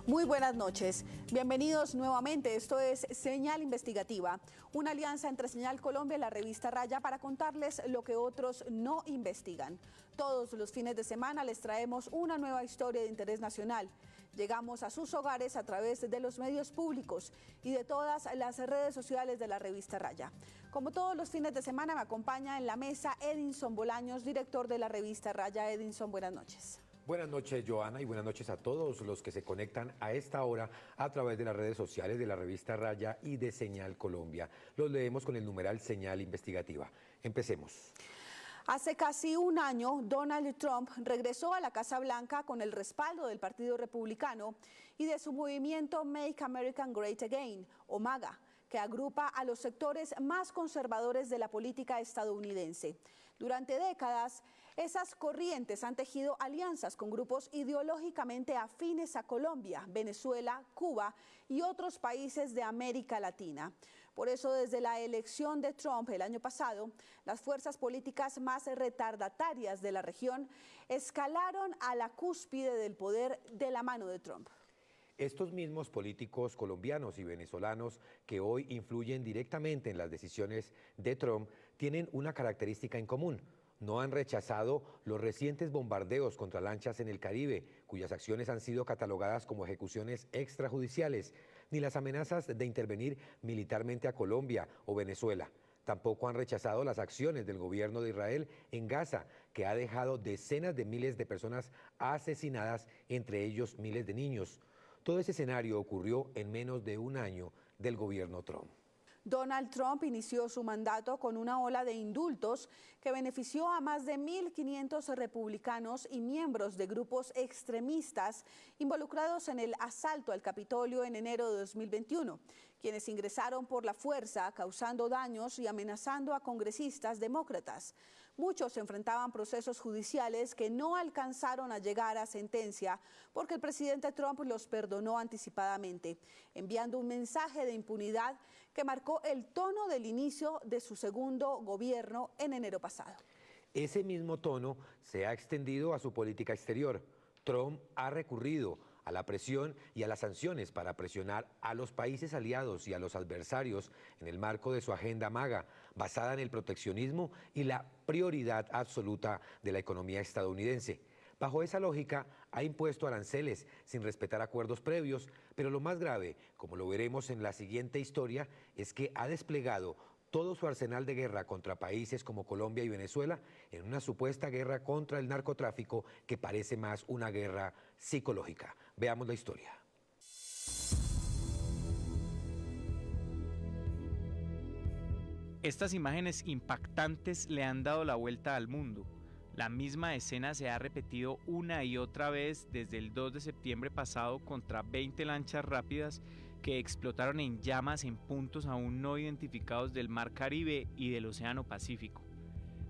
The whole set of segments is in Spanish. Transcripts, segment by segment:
Muy buenas noches. Bienvenidos nuevamente. Esto es Señal Investigativa, una alianza entre Señal Colombia y la revista Raya para contarles lo que otros no investigan. Todos los fines de semana les traemos una nueva historia de interés nacional. Llegamos a sus hogares a través de los medios públicos y de todas las redes sociales de la revista Raya. Como todos los fines de semana me acompaña en la mesa Edinson Bolaños, director de la revista Raya. Edinson, buenas noches. Buenas noches, Joana, y buenas noches a todos los que se conectan a esta hora a través de las redes sociales de la revista Raya y de Señal Colombia. Los leemos con el numeral Señal Investigativa. Empecemos. Hace casi un año, Donald Trump regresó a la Casa Blanca con el respaldo del Partido Republicano y de su movimiento Make America Great Again, o MAGA, que agrupa a los sectores más conservadores de la política estadounidense. Durante décadas, esas corrientes han tejido alianzas con grupos ideológicamente afines a Colombia, Venezuela, Cuba y otros países de América Latina. Por eso, desde la elección de Trump el año pasado, las fuerzas políticas más retardatarias de la región escalaron a la cúspide del poder de la mano de Trump. Estos mismos políticos colombianos y venezolanos que hoy influyen directamente en las decisiones de Trump tienen una característica en común. No han rechazado los recientes bombardeos contra lanchas en el Caribe, cuyas acciones han sido catalogadas como ejecuciones extrajudiciales, ni las amenazas de intervenir militarmente a Colombia o Venezuela. Tampoco han rechazado las acciones del gobierno de Israel en Gaza, que ha dejado decenas de miles de personas asesinadas, entre ellos miles de niños. Todo ese escenario ocurrió en menos de un año del gobierno Trump. Donald Trump inició su mandato con una ola de indultos que benefició a más de 1.500 republicanos y miembros de grupos extremistas involucrados en el asalto al Capitolio en enero de 2021, quienes ingresaron por la fuerza, causando daños y amenazando a congresistas demócratas. Muchos enfrentaban procesos judiciales que no alcanzaron a llegar a sentencia porque el presidente Trump los perdonó anticipadamente, enviando un mensaje de impunidad que marcó el tono del inicio de su segundo gobierno en enero pasado. Ese mismo tono se ha extendido a su política exterior. Trump ha recurrido a la presión y a las sanciones para presionar a los países aliados y a los adversarios en el marco de su agenda MAGA, basada en el proteccionismo y la prioridad absoluta de la economía estadounidense. Bajo esa lógica, ha impuesto aranceles sin respetar acuerdos previos, pero lo más grave, como lo veremos en la siguiente historia, es que ha desplegado todo su arsenal de guerra contra países como Colombia y Venezuela en una supuesta guerra contra el narcotráfico que parece más una guerra psicológica. Veamos la historia. Estas imágenes impactantes le han dado la vuelta al mundo. La misma escena se ha repetido una y otra vez desde el 2 de septiembre pasado contra 20 lanchas rápidas que explotaron en llamas en puntos aún no identificados del Mar Caribe y del Océano Pacífico.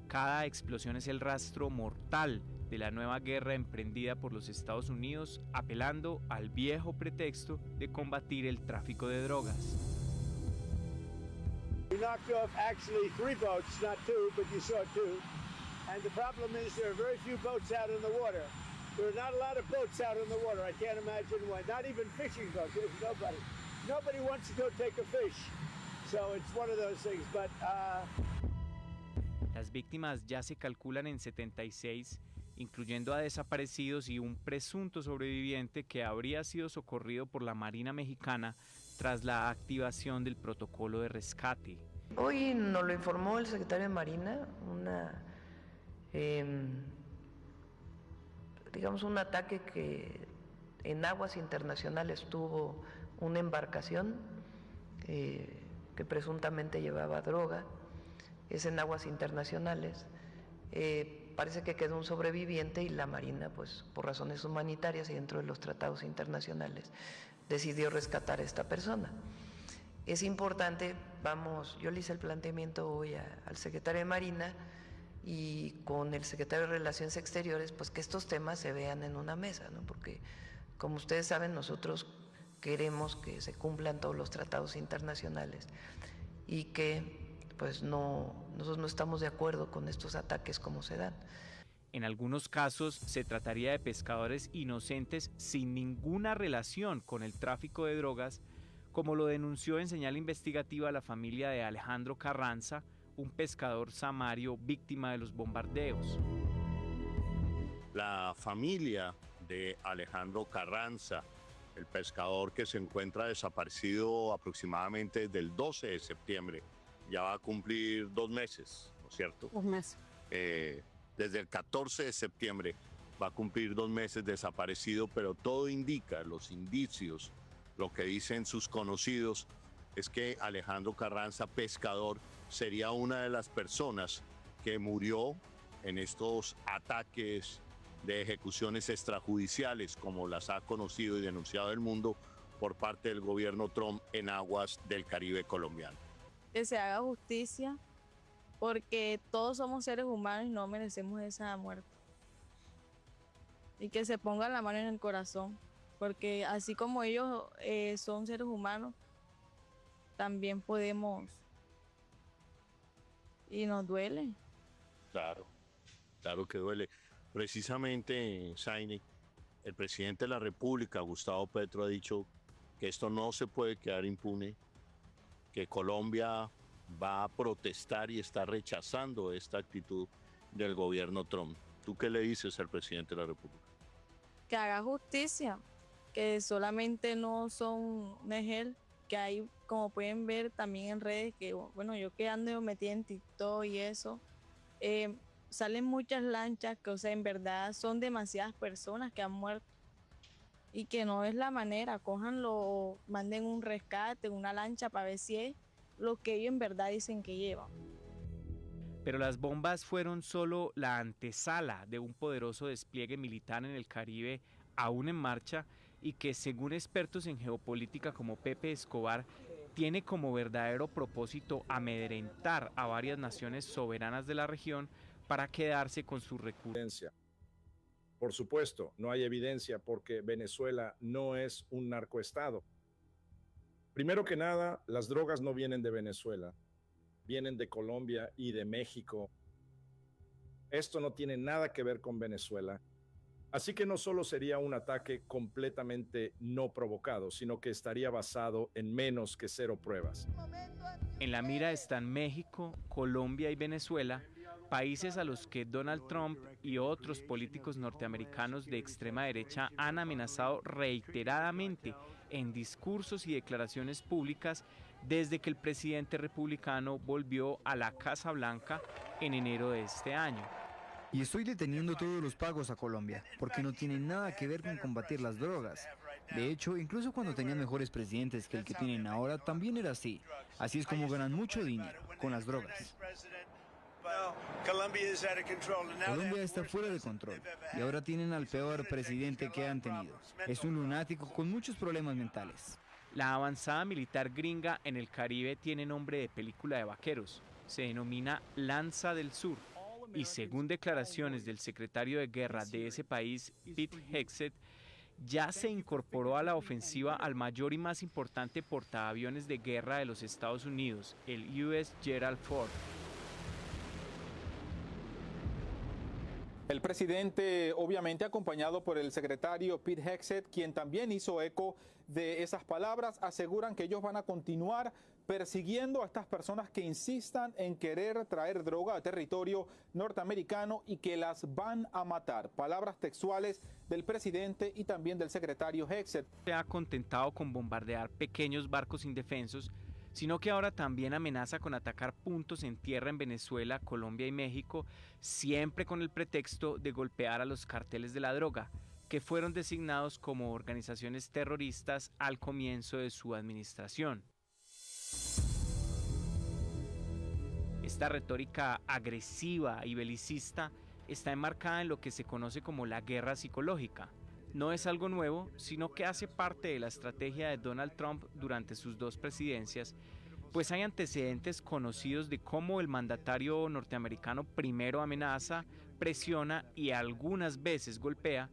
Cada explosión es el rastro mortal de la nueva guerra emprendida por los Estados Unidos, apelando al viejo pretexto de combatir el tráfico de drogas. We knocked off actually 3 boats, not 2, but you saw 2. And the problem is there are very few boats out in the water. There are not a lot of boats out in the water. I can't imagine why. Not even fishing boats. There's nobody. Nobody wants to go take a fish. So it's one of those things. But Las víctimas ya se calculan en 76, incluyendo a desaparecidos y un presunto sobreviviente que habría sido socorrido por la Marina Mexicana tras la activación del protocolo de rescate. Hoy nos lo informó el secretario de Marina, un ataque que en aguas internacionales tuvo una embarcación que presuntamente llevaba droga, es en aguas internacionales. Parece que quedó un sobreviviente y la Marina, pues por razones humanitarias y dentro de los tratados internacionales, decidió rescatar a esta persona. Es importante, yo le hice el planteamiento hoy al secretario de Marina y con el secretario de Relaciones Exteriores, pues que estos temas se vean en una mesa, ¿no? Porque como ustedes saben, nosotros queremos que se cumplan todos los tratados internacionales y que pues nosotros no estamos de acuerdo con estos ataques como se dan. En algunos casos se trataría de pescadores inocentes sin ninguna relación con el tráfico de drogas, como lo denunció en señal investigativa la familia de Alejandro Carranza, un pescador samario víctima de los bombardeos. La familia de Alejandro Carranza, el pescador que se encuentra desaparecido aproximadamente desde el 12 de septiembre, ya va a cumplir 2 meses, ¿no es cierto? 2 meses. Desde el 14 de septiembre va a cumplir 2 meses desaparecido, pero todo indica, los indicios, lo que dicen sus conocidos, es que Alejandro Carranza, pescador, sería una de las personas que murió en estos ataques de ejecuciones extrajudiciales, como las ha conocido y denunciado el mundo por parte del gobierno Trump en aguas del Caribe colombiano. Que se haga justicia, porque todos somos seres humanos y no merecemos esa muerte. Y que se ponga la mano en el corazón, porque así como ellos son seres humanos, también podemos, y nos duele. Claro, claro que duele. Precisamente, Zaine, el presidente de la República, Gustavo Petro, ha dicho que esto no se puede quedar impune, que Colombia va a protestar y está rechazando esta actitud del gobierno Trump. ¿Tú qué le dices al presidente de la República? Que haga justicia, que solamente no son Negel, que hay, como pueden ver también en redes, que bueno, yo que ando metida en TikTok y eso, salen muchas lanchas que, o sea, en verdad son demasiadas personas que han muerto y que no es la manera. Cójanlo, manden un rescate, una lancha para ver si es lo que ellos en verdad dicen que llevan. Pero las bombas fueron solo la antesala de un poderoso despliegue militar en el Caribe aún en marcha y que, según expertos en geopolítica como Pepe Escobar, tiene como verdadero propósito amedrentar a varias naciones soberanas de la región para quedarse con sus recursos. Por supuesto, no hay evidencia porque Venezuela no es un narcoestado. Primero que nada, las drogas no vienen de Venezuela, vienen de Colombia y de México. Esto no tiene nada que ver con Venezuela. Así que no solo sería un ataque completamente no provocado, sino que estaría basado en menos que 0 pruebas. En la mira están México, Colombia y Venezuela, países a los que Donald Trump y otros políticos norteamericanos de extrema derecha han amenazado reiteradamente en discursos y declaraciones públicas desde que el presidente republicano volvió a la Casa Blanca en enero de este año. Y estoy deteniendo todos los pagos a Colombia, porque no tiene nada que ver con combatir las drogas. De hecho, incluso cuando tenían mejores presidentes que el que tienen ahora, también era así. Así es como ganan mucho dinero, con las drogas. Colombia está fuera de control y ahora tienen al peor presidente que han tenido. Es un lunático con muchos problemas mentales. La avanzada militar gringa en el Caribe tiene nombre de película de vaqueros. Se denomina Lanza del Sur y, según declaraciones del secretario de guerra de ese país, Pete Hegseth, ya se incorporó a la ofensiva al mayor y más importante portaaviones de guerra de los Estados Unidos, el U.S. Gerald Ford. El presidente, obviamente acompañado por el secretario Pete Hegseth, quien también hizo eco de esas palabras, aseguran que ellos van a continuar persiguiendo a estas personas que insistan en querer traer droga a territorio norteamericano y que las van a matar. Palabras textuales del presidente y también del secretario Hegseth. Se ha contentado con bombardear pequeños barcos indefensos, sino que ahora también amenaza con atacar puntos en tierra en Venezuela, Colombia y México, siempre con el pretexto de golpear a los carteles de la droga, que fueron designados como organizaciones terroristas al comienzo de su administración. Esta retórica agresiva y belicista está enmarcada en lo que se conoce como la guerra psicológica. No es algo nuevo, sino que hace parte de la estrategia de Donald Trump durante sus 2 presidencias, pues hay antecedentes conocidos de cómo el mandatario norteamericano primero amenaza, presiona y algunas veces golpea,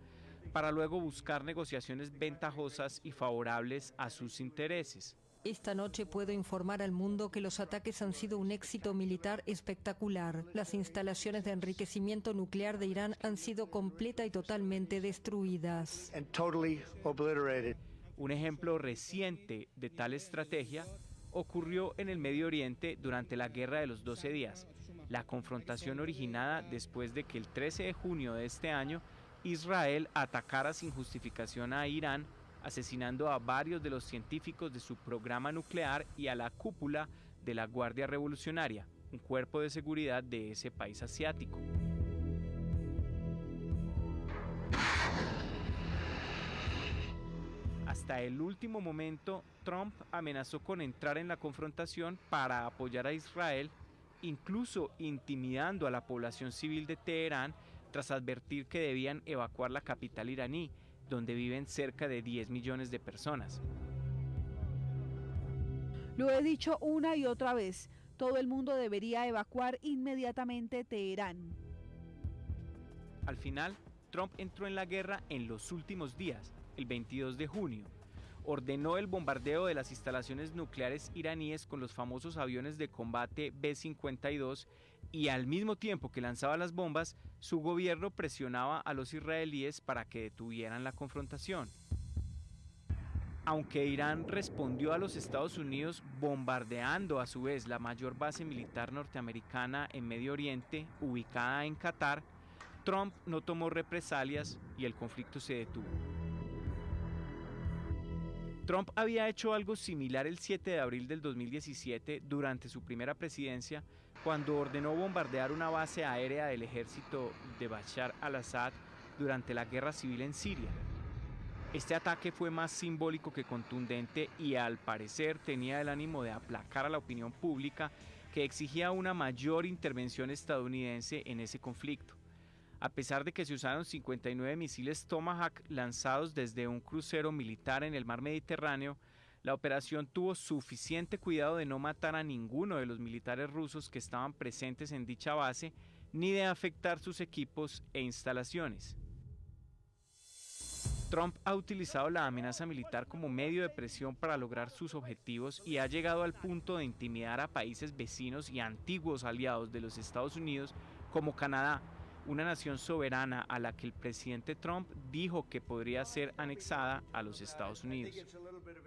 para luego buscar negociaciones ventajosas y favorables a sus intereses. Esta noche puedo informar al mundo que los ataques han sido un éxito militar espectacular. Las instalaciones de enriquecimiento nuclear de Irán han sido completa y totalmente destruidas. Un ejemplo reciente de tal estrategia ocurrió en el Medio Oriente durante la Guerra de los 12 días, la confrontación originada después de que el 13 de junio de este año Israel atacara sin justificación a Irán, asesinando a varios de los científicos de su programa nuclear y a la cúpula de la Guardia Revolucionaria, un cuerpo de seguridad de ese país asiático. Hasta el último momento, Trump amenazó con entrar en la confrontación para apoyar a Israel, incluso intimidando a la población civil de Teherán tras advertir que debían evacuar la capital iraní, donde viven cerca de 10 millones de personas. Lo he dicho una y otra vez, todo el mundo debería evacuar inmediatamente Teherán. Al final, Trump entró en la guerra en los últimos días, el 22 de junio. Ordenó el bombardeo de las instalaciones nucleares iraníes con los famosos aviones de combate B-52 y al mismo tiempo que lanzaba las bombas, su gobierno presionaba a los israelíes para que detuvieran la confrontación. Aunque Irán respondió a los Estados Unidos bombardeando a su vez la mayor base militar norteamericana en Medio Oriente, ubicada en Qatar, Trump no tomó represalias y el conflicto se detuvo. Trump había hecho algo similar el 7 de abril del 2017 durante su primera presidencia, cuando ordenó bombardear una base aérea del ejército de Bashar al-Assad durante la guerra civil en Siria. Este ataque fue más simbólico que contundente y al parecer tenía el ánimo de aplacar a la opinión pública que exigía una mayor intervención estadounidense en ese conflicto. A pesar de que se usaron 59 misiles Tomahawk lanzados desde un crucero militar en el mar Mediterráneo, la operación tuvo suficiente cuidado de no matar a ninguno de los militares rusos que estaban presentes en dicha base, ni de afectar sus equipos e instalaciones. Trump ha utilizado la amenaza militar como medio de presión para lograr sus objetivos y ha llegado al punto de intimidar a países vecinos y antiguos aliados de los Estados Unidos como Canadá, una nación soberana a la que el presidente Trump dijo que podría ser anexada a los Estados Unidos.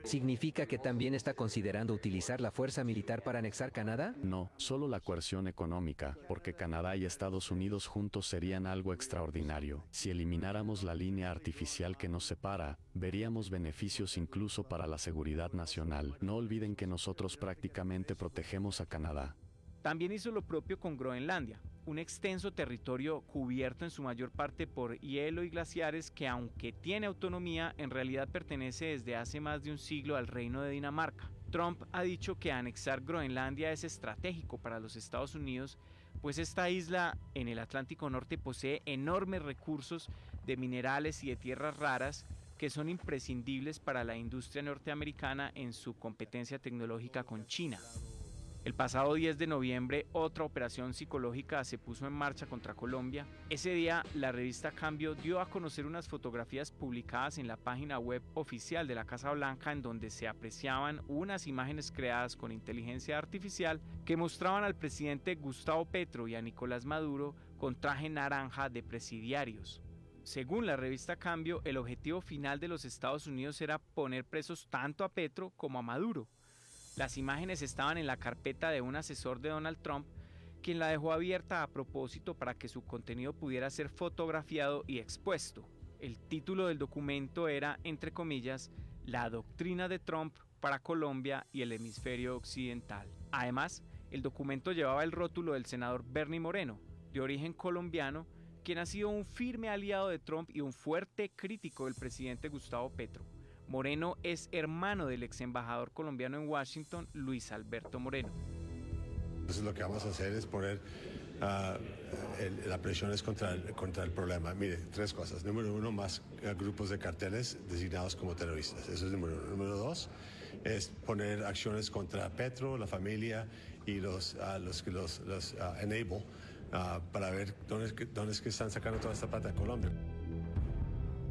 ¿Significa que también está considerando utilizar la fuerza militar para anexar Canadá? No, solo la coerción económica, porque Canadá y Estados Unidos juntos serían algo extraordinario. Si elimináramos la línea artificial que nos separa, veríamos beneficios incluso para la seguridad nacional. No olviden que nosotros prácticamente protegemos a Canadá. También hizo lo propio con Groenlandia, un extenso territorio cubierto en su mayor parte por hielo y glaciares que, aunque tiene autonomía, en realidad pertenece desde hace más de un siglo al Reino de Dinamarca. Trump ha dicho que anexar Groenlandia es estratégico para los Estados Unidos, pues esta isla en el Atlántico Norte posee enormes recursos de minerales y de tierras raras que son imprescindibles para la industria norteamericana en su competencia tecnológica con China. El pasado 10 de noviembre, otra operación psicológica se puso en marcha contra Colombia. Ese día, la revista Cambio dio a conocer unas fotografías publicadas en la página web oficial de la Casa Blanca en donde se apreciaban unas imágenes creadas con inteligencia artificial que mostraban al presidente Gustavo Petro y a Nicolás Maduro con traje naranja de presidiarios. Según la revista Cambio, el objetivo final de los Estados Unidos era poner presos tanto a Petro como a Maduro. Las imágenes estaban en la carpeta de un asesor de Donald Trump, quien la dejó abierta a propósito para que su contenido pudiera ser fotografiado y expuesto. El título del documento era, entre comillas, La doctrina de Trump para Colombia y el hemisferio occidental. Además, el documento llevaba el rótulo del senador Bernie Moreno, de origen colombiano, quien ha sido un firme aliado de Trump y un fuerte crítico del presidente Gustavo Petro. Moreno es hermano del ex embajador colombiano en Washington, Luis Alberto Moreno. Entonces lo que vamos a hacer es poner la presión es contra el problema. Mire, tres cosas. Número uno, más grupos de carteles designados como terroristas. Eso es número uno. Número dos, es poner acciones contra Petro, la familia y los que los enable para ver dónde es que están sacando toda esta plata de Colombia.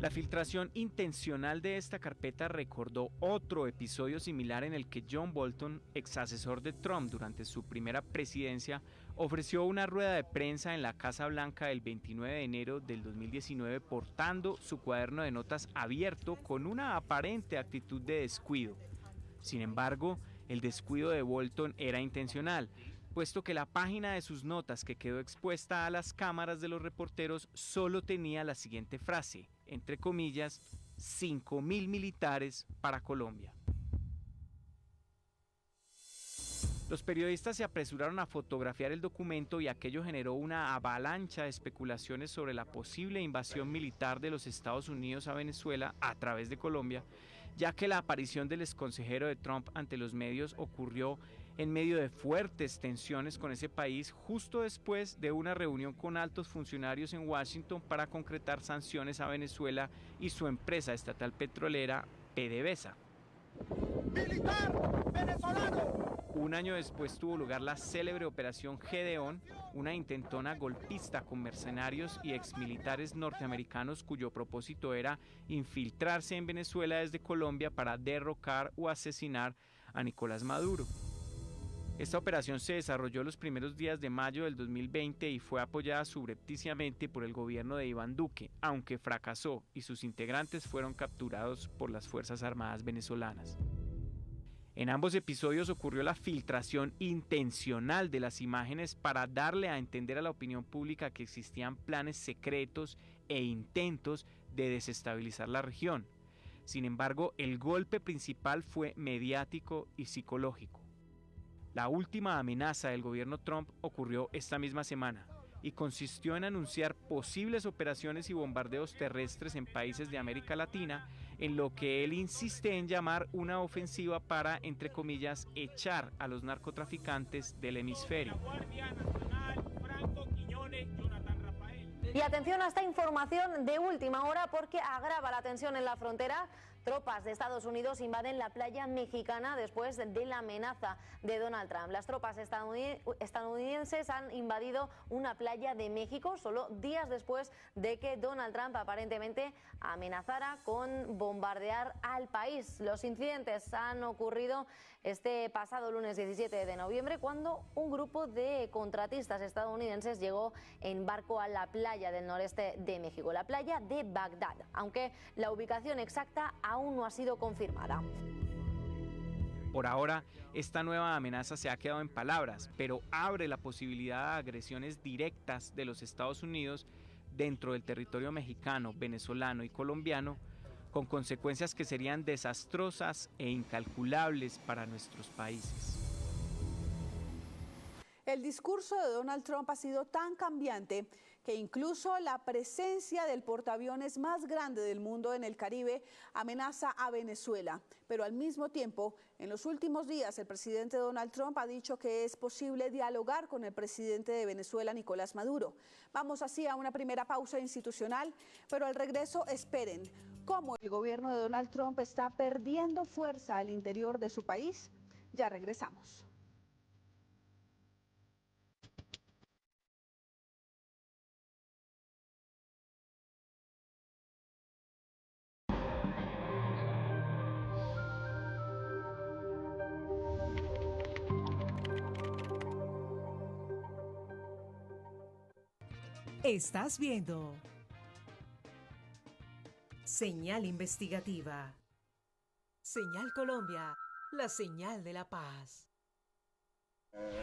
La filtración intencional de esta carpeta recordó otro episodio similar en el que John Bolton, ex asesor de Trump durante su primera presidencia, ofreció una rueda de prensa en la Casa Blanca el 29 de enero del 2019 portando su cuaderno de notas abierto con una aparente actitud de descuido. Sin embargo, el descuido de Bolton era intencional, puesto que la página de sus notas que quedó expuesta a las cámaras de los reporteros solo tenía la siguiente frase, entre comillas, 5.000 militares para Colombia. Los periodistas se apresuraron a fotografiar el documento y aquello generó una avalancha de especulaciones sobre la posible invasión militar de los Estados Unidos a Venezuela a través de Colombia, ya que la aparición del exconsejero de Trump ante los medios ocurrió en medio de fuertes tensiones con ese país justo después de una reunión con altos funcionarios en Washington para concretar sanciones a Venezuela y su empresa estatal petrolera PDVSA. ¡Militar venezolano! Un año después tuvo lugar la célebre Operación Gedeón, una intentona golpista con mercenarios y exmilitares norteamericanos cuyo propósito era infiltrarse en Venezuela desde Colombia para derrocar o asesinar a Nicolás Maduro. Esta operación se desarrolló los primeros días de mayo del 2020 y fue apoyada subrepticiamente por el gobierno de Iván Duque, aunque fracasó y sus integrantes fueron capturados por las Fuerzas Armadas venezolanas. En ambos episodios ocurrió la filtración intencional de las imágenes para darle a entender a la opinión pública que existían planes secretos e intentos de desestabilizar la región. Sin embargo, el golpe principal fue mediático y psicológico. La última amenaza del gobierno Trump ocurrió esta misma semana y consistió en anunciar posibles operaciones y bombardeos terrestres en países de América Latina, en lo que él insiste en llamar una ofensiva para, entre comillas, echar a los narcotraficantes del hemisferio. Y atención a esta información de última hora porque agrava la tensión en la frontera. Tropas de Estados Unidos invaden la playa mexicana después de la amenaza de Donald Trump. Las tropas estadounidenses han invadido una playa de México solo días después de que Donald Trump aparentemente amenazara con bombardear al país. Los incidentes han ocurrido este pasado lunes 17 de noviembre cuando un grupo de contratistas estadounidenses llegó en barco a la playa del noreste de México, la playa de Bagdad, aunque la ubicación exacta aún no ha sido confirmada. Por ahora, esta nueva amenaza se ha quedado en palabras, pero abre la posibilidad de agresiones directas de los Estados Unidos dentro del territorio mexicano, venezolano y colombiano, con consecuencias que serían desastrosas e incalculables para nuestros países. El discurso de Donald Trump ha sido tan cambiante que incluso la presencia del portaaviones más grande del mundo en el Caribe amenaza a Venezuela. Pero al mismo tiempo, en los últimos días, el presidente Donald Trump ha dicho que es posible dialogar con el presidente de Venezuela, Nicolás Maduro. Vamos así a una primera pausa institucional, pero al regreso esperen cómo el gobierno de Donald Trump está perdiendo fuerza al interior de su país. Ya regresamos. Estás viendo Señal Investigativa. Señal Colombia, la señal de la paz.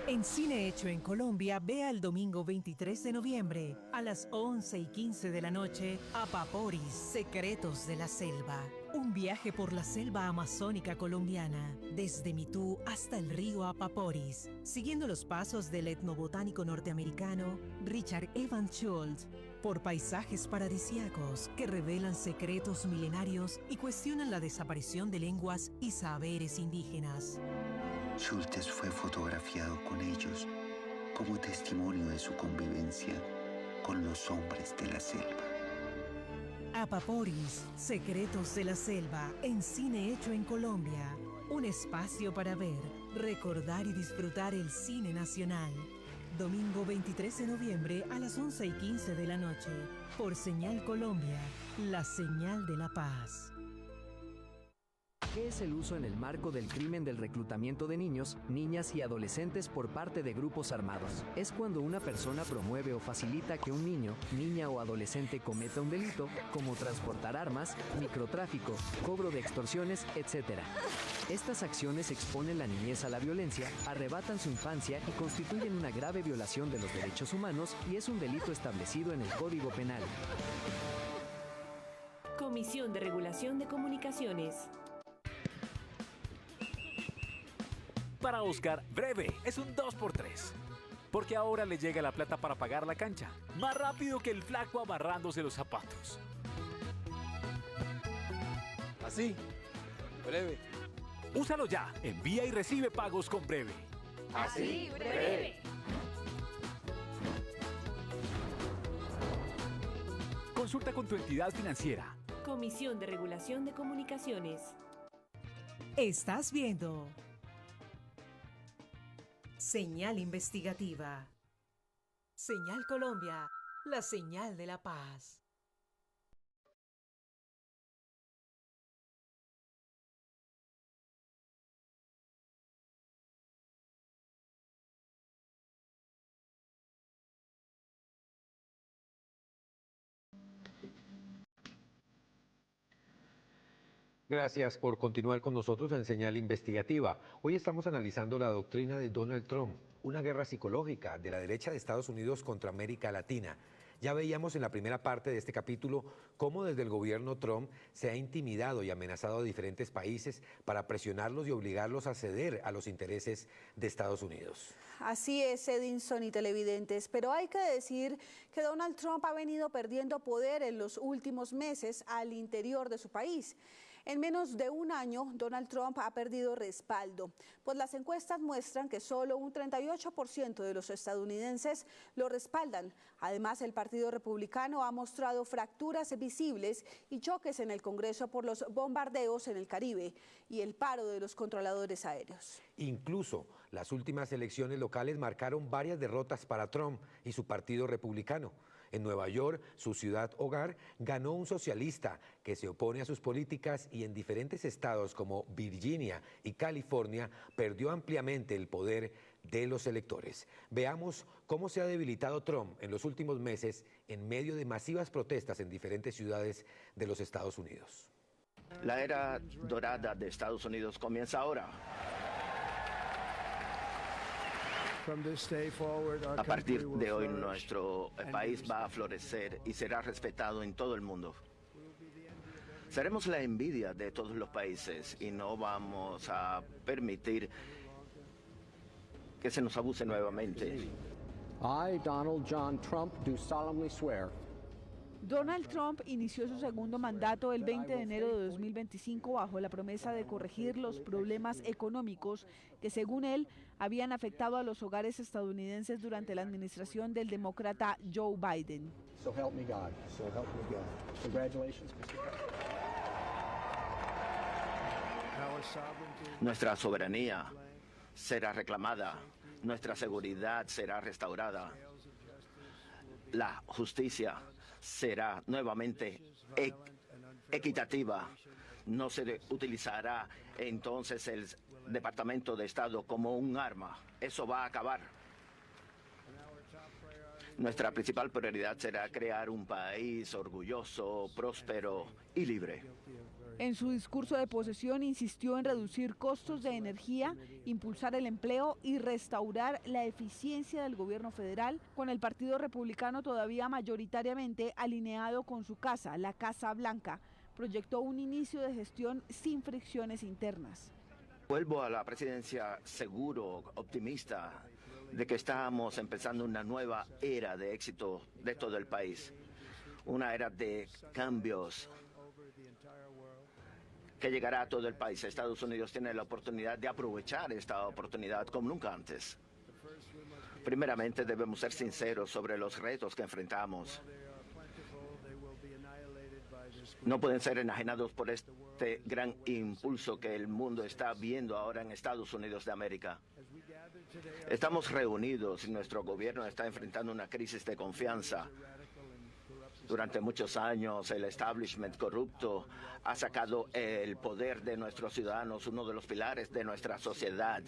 En Cine Hecho en Colombia, vea el domingo 23 de noviembre a las 11:15 de la noche Apaporis, Secretos de la Selva. Un viaje por la selva amazónica colombiana, desde Mitú hasta el río Apaporis, siguiendo los pasos del etnobotánico norteamericano Richard Evans Schultz, por paisajes paradisíacos que revelan secretos milenarios y cuestionan la desaparición de lenguas y saberes indígenas. Schultz fue fotografiado con ellos como testimonio de su convivencia con los hombres de la selva. Apaporis, Secretos de la Selva, en Cine Hecho en Colombia. Un espacio para ver, recordar y disfrutar el cine nacional. Domingo 23 de noviembre a las 11:15 de la noche. Por Señal Colombia, la señal de la paz. ¿Qué es el uso en el marco del crimen del reclutamiento de niños, niñas y adolescentes por parte de grupos armados? Es cuando una persona promueve o facilita que un niño, niña o adolescente cometa un delito, como transportar armas, microtráfico, cobro de extorsiones, etc. Estas acciones exponen la niñez a la violencia, arrebatan su infancia y constituyen una grave violación de los derechos humanos y es un delito establecido en el Código Penal. Comisión de Regulación de Comunicaciones. Para Oscar, breve es un 2x3. Porque ahora le llega la plata para pagar la cancha. Más rápido que el flaco amarrándose los zapatos. Así, breve. Úsalo ya. Envía y recibe pagos con Breve. Así, breve. Consulta con tu entidad financiera. Comisión de Regulación de Comunicaciones. Estás viendo Señal Investigativa. Señal Colombia, la señal de la paz. Gracias por continuar con nosotros en Señal Investigativa. Hoy estamos analizando la doctrina de Donald Trump, una guerra psicológica de la derecha de Estados Unidos contra América Latina. Ya veíamos en la primera parte de este capítulo cómo desde el gobierno Trump se ha intimidado y amenazado a diferentes países para presionarlos y obligarlos a ceder a los intereses de Estados Unidos. Así es, Edinson y televidentes, pero hay que decir que Donald Trump ha venido perdiendo poder en los últimos meses al interior de su país. En menos de un año, Donald Trump ha perdido respaldo, pues las encuestas muestran que solo un 38% de los estadounidenses lo respaldan. Además, el Partido Republicano ha mostrado fracturas visibles y choques en el Congreso por los bombardeos en el Caribe y el paro de los controladores aéreos. Incluso las últimas elecciones locales marcaron varias derrotas para Trump y su Partido Republicano. En Nueva York, su ciudad hogar, ganó un socialista que se opone a sus políticas y en diferentes estados como Virginia y California perdió ampliamente el poder de los electores. Veamos cómo se ha debilitado Trump en los últimos meses en medio de masivas protestas en diferentes ciudades de los Estados Unidos. La era dorada de Estados Unidos comienza ahora. A partir de hoy, nuestro país va a florecer y será respetado en todo el mundo. Seremos la envidia de todos los países y no vamos a permitir que se nos abuse nuevamente. I, Donald John Trump, do solemnly swear. Donald Trump inició su segundo mandato el 20 de enero de 2025 bajo la promesa de corregir los problemas económicos que, según él, habían afectado a los hogares estadounidenses durante la administración del demócrata Joe Biden. So help me God. So help me God. Congratulations, Mr. President. Nuestra soberanía será reclamada, nuestra seguridad será restaurada, la justicia será nuevamente equitativa. No se utilizará entonces el Departamento de Estado como un arma. Eso va a acabar. Nuestra principal prioridad será crear un país orgulloso, próspero y libre. En su discurso de posesión insistió en reducir costos de energía, impulsar el empleo y restaurar la eficiencia del gobierno federal, con el Partido Republicano todavía mayoritariamente alineado con su casa, la Casa Blanca. Proyectó un inicio de gestión sin fricciones internas. Vuelvo a la presidencia seguro, optimista, de que estamos empezando una nueva era de éxito de todo el país. Una era de cambios que llegará a todo el país. Estados Unidos tiene la oportunidad de aprovechar esta oportunidad como nunca antes. Primeramente, debemos ser sinceros sobre los retos que enfrentamos. no pueden ser enajenados por este gran impulso que el mundo está viendo ahora en Estados Unidos de América. Estamos reunidos y nuestro gobierno está enfrentando una crisis de confianza. Durante muchos años, el establishment corrupto ha sacado el poder de nuestros ciudadanos, uno de los pilares de nuestra sociedad.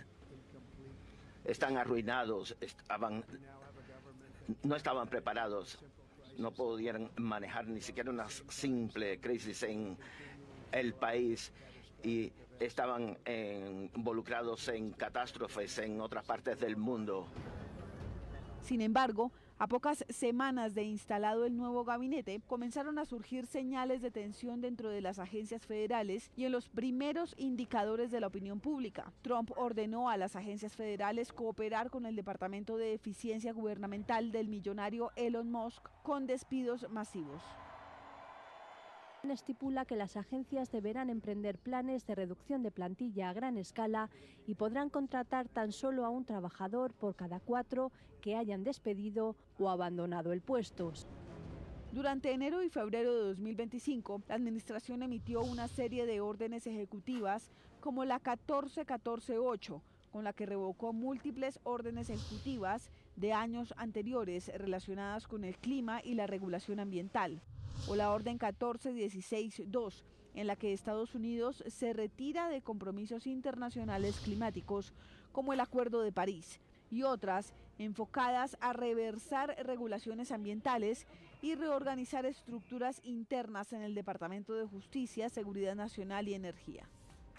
Están arruinados, no estaban preparados, no podían manejar ni siquiera una simple crisis en el país y estaban involucrados en catástrofes en otras partes del mundo. Sin embargo, a pocas semanas de instalado el nuevo gabinete, comenzaron a surgir señales de tensión dentro de las agencias federales y en los primeros indicadores de la opinión pública. Trump ordenó a las agencias federales cooperar con el Departamento de Eficiencia Gubernamental del millonario Elon Musk con despidos masivos. Estipula que las agencias deberán emprender planes de reducción de plantilla a gran escala y podrán contratar tan solo a un trabajador por cada 4 que hayan despedido o abandonado el puesto. Durante enero y febrero de 2025, la administración emitió una serie de órdenes ejecutivas como la 14148, con la que revocó múltiples órdenes ejecutivas de años anteriores relacionadas con el clima y la regulación ambiental, o la orden 14162, en la que Estados Unidos se retira de compromisos internacionales climáticos como el Acuerdo de París, y otras enfocadas a reversar regulaciones ambientales y reorganizar estructuras internas en el Departamento de Justicia, Seguridad Nacional y Energía.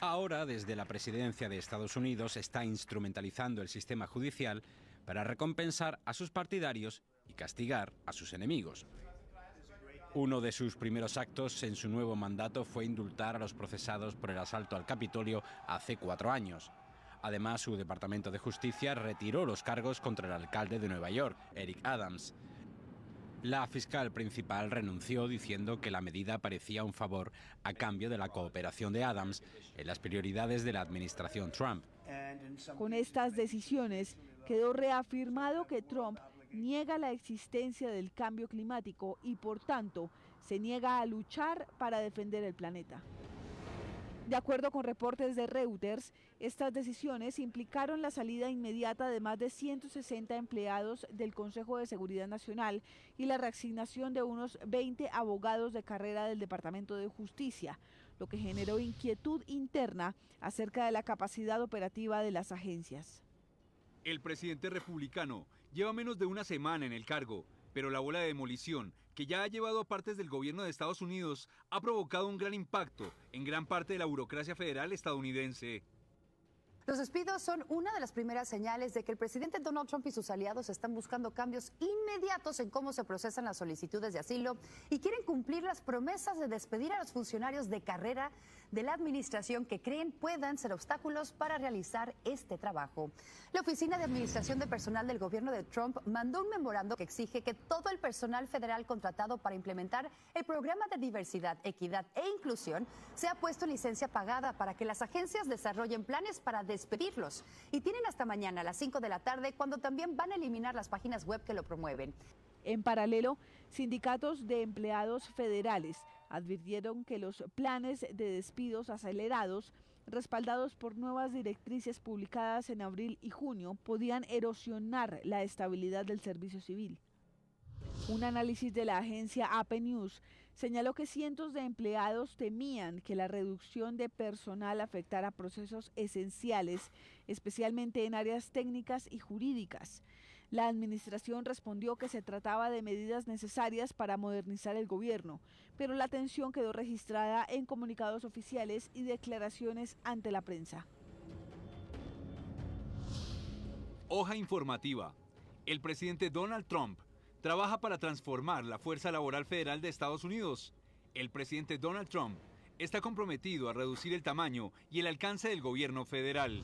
Ahora, desde la presidencia de Estados Unidos, está instrumentalizando el sistema judicial para recompensar a sus partidarios y castigar a sus enemigos. Uno de sus primeros actos en su nuevo mandato fue indultar a los procesados por el asalto al Capitolio hace 4 años. Además, su Departamento de Justicia retiró los cargos contra el alcalde de Nueva York, Eric Adams. La fiscal principal renunció diciendo que la medida parecía un favor a cambio de la cooperación de Adams en las prioridades de la administración Trump. Con estas decisiones quedó reafirmado que Trump niega la existencia del cambio climático y, por tanto, se niega a luchar para defender el planeta. De acuerdo con reportes de Reuters, estas decisiones implicaron la salida inmediata de más de 160 empleados del Consejo de Seguridad Nacional y la reasignación de unos 20 abogados de carrera del Departamento de Justicia, lo que generó inquietud interna acerca de la capacidad operativa de las agencias. El presidente republicano lleva menos de una semana en el cargo, pero la ola de demolición que ya ha llevado a partes del gobierno de Estados Unidos ha provocado un gran impacto en gran parte de la burocracia federal estadounidense. Los despidos son una de las primeras señales de que el presidente Donald Trump y sus aliados están buscando cambios inmediatos en cómo se procesan las solicitudes de asilo y quieren cumplir las promesas de despedir a los funcionarios de carrera de la administración que creen puedan ser obstáculos para realizar este trabajo. La Oficina de Administración de Personal del gobierno de Trump mandó un memorando que exige que todo el personal federal contratado para implementar el programa de diversidad, equidad e inclusión sea puesto en licencia pagada para que las agencias desarrollen planes para despedirlos. Y tienen hasta mañana a las 5 de la tarde, cuando también van a eliminar las páginas web que lo promueven. En paralelo, sindicatos de empleados federales advirtieron que los planes de despidos acelerados, respaldados por nuevas directrices publicadas en abril y junio, podían erosionar la estabilidad del servicio civil. Un análisis de la agencia AP News señaló que cientos de empleados temían que la reducción de personal afectara procesos esenciales, especialmente en áreas técnicas y jurídicas. La administración respondió que se trataba de medidas necesarias para modernizar el gobierno, pero la tensión quedó registrada en comunicados oficiales y declaraciones ante la prensa. Hoja informativa. El presidente Donald Trump trabaja para transformar la fuerza laboral federal de Estados Unidos. El presidente Donald Trump está comprometido a reducir el tamaño y el alcance del gobierno federal.